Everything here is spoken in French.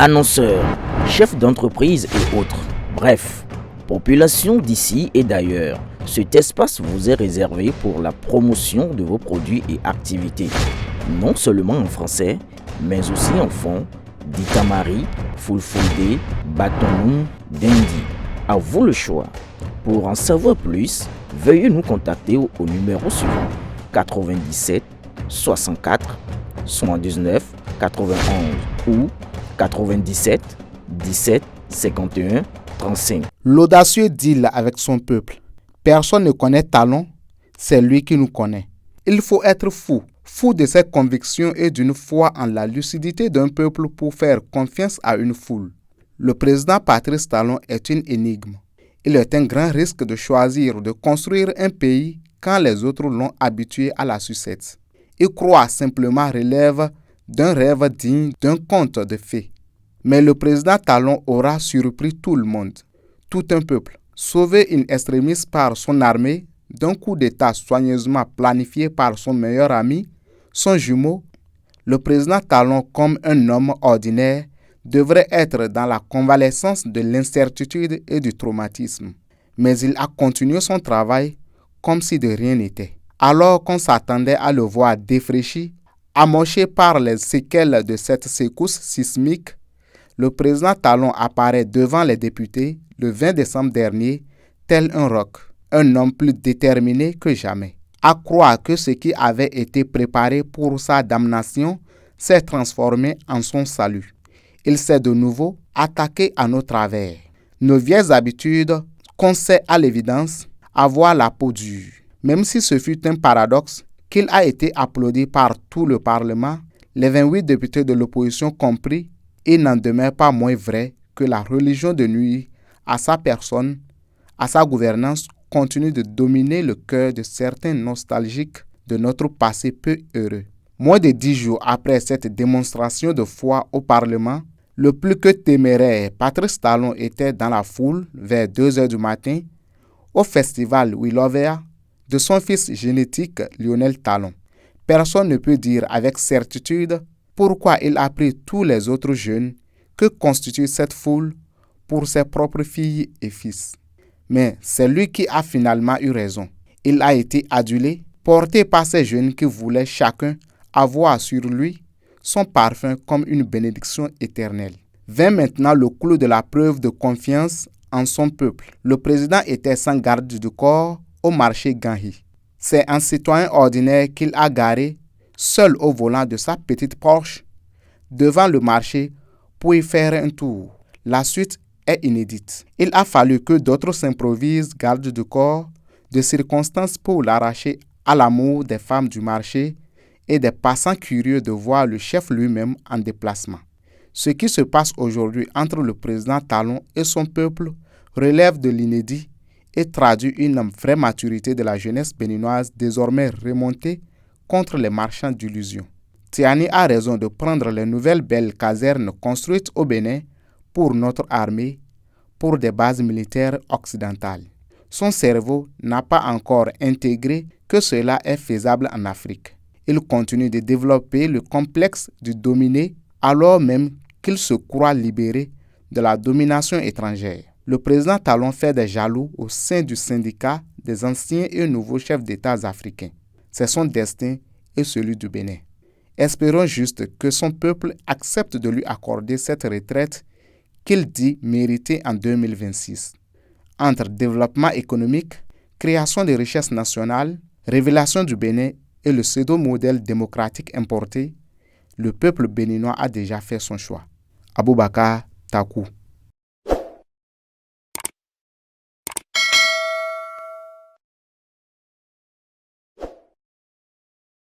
annonceurs, chefs d'entreprise et autres. Bref, population d'ici et d'ailleurs, cet espace vous est réservé pour la promotion de vos produits et activités. Non seulement en français, mais aussi en fond, Ditamari, Fulfulde, Batonou, Dendi. À vous le choix. Pour en savoir plus, veuillez nous contacter au numéro suivant 97 64 79 91 ou 97 17 51 35. L'audacieux deal avec son peuple. Personne ne connaît Talon, c'est lui qui nous connaît. Il faut être fou de ses convictions et d'une foi en la lucidité d'un peuple pour faire confiance à une foule. Le président Patrice Talon est une énigme. Il est un grand risque de choisir de construire un pays quand les autres l'ont habitué à la sucette. Il croit simplement relève d'un rêve digne d'un conte de fées. Mais le président Talon aura surpris tout le monde, tout un peuple. Sauvé in extremis par son armée d'un coup d'État soigneusement planifié par son meilleur ami, son jumeau, le président Talon, comme un homme ordinaire, devrait être dans la convalescence de l'incertitude et du traumatisme. Mais il a continué son travail comme si de rien n'était. Alors qu'on s'attendait à le voir défraîchi, amoché par les séquelles de cette secousse sismique, le président Talon apparaît devant les députés le 20 décembre dernier, tel un roc, un homme plus déterminé que jamais. À croire que ce qui avait été préparé pour sa damnation s'est transformé en son salut. Il s'est de nouveau attaqué à nos travers, nos vieilles habitudes qu'on sait à l'évidence avoir la peau dure. Même si ce fut un paradoxe qu'il a été applaudi par tout le Parlement, les 28 députés de l'opposition compris, il n'en demeure pas moins vrai que la religion de nuit à sa personne, à sa gouvernance, continue de dominer le cœur de certains nostalgiques de notre passé peu heureux. Moins de 10 jours après cette démonstration de foi au Parlement, le plus que téméraire Patrice Talon était dans la foule vers 2 heures du matin au festival Willovea de son fils génétique Lionel Talon. Personne ne peut dire avec certitude pourquoi il a pris tous les autres jeunes que constitue cette foule pour ses propres filles et fils. Mais c'est lui qui a finalement eu raison. Il a été adulé, porté par ces jeunes qui voulaient chacun avoir sur lui son parfum comme une bénédiction éternelle. Vint maintenant le clou de la preuve de confiance en son peuple. Le président était sans garde du corps au marché Ganhi. C'est un citoyen ordinaire qu'il a garé, seul au volant de sa petite Porsche, devant le marché pour y faire un tour. La suite est inédite. Il a fallu que d'autres s'improvisent garde du corps de circonstances pour l'arracher à l'amour des femmes du marché et des passants curieux de voir le chef lui-même en déplacement. Ce qui se passe aujourd'hui entre le président Talon et son peuple relève de l'inédit et traduit une vraie maturité de la jeunesse béninoise désormais remontée contre les marchands d'illusions. Tiani a raison de prendre les nouvelles belles casernes construites au Bénin pour notre armée, pour des bases militaires occidentales. Son cerveau n'a pas encore intégré que cela est faisable en Afrique. Il continue de développer le complexe du dominé alors même qu'il se croit libéré de la domination étrangère. Le président Talon fait des jaloux au sein du syndicat des anciens et nouveaux chefs d'État africains. C'est son destin et celui du Bénin. Espérons juste que son peuple accepte de lui accorder cette retraite qu'il dit mériter en 2026. Entre développement économique, création de richesses nationales, révélation du Bénin et le pseudo-modèle démocratique importé, le peuple béninois a déjà fait son choix. Aboubakar Takou.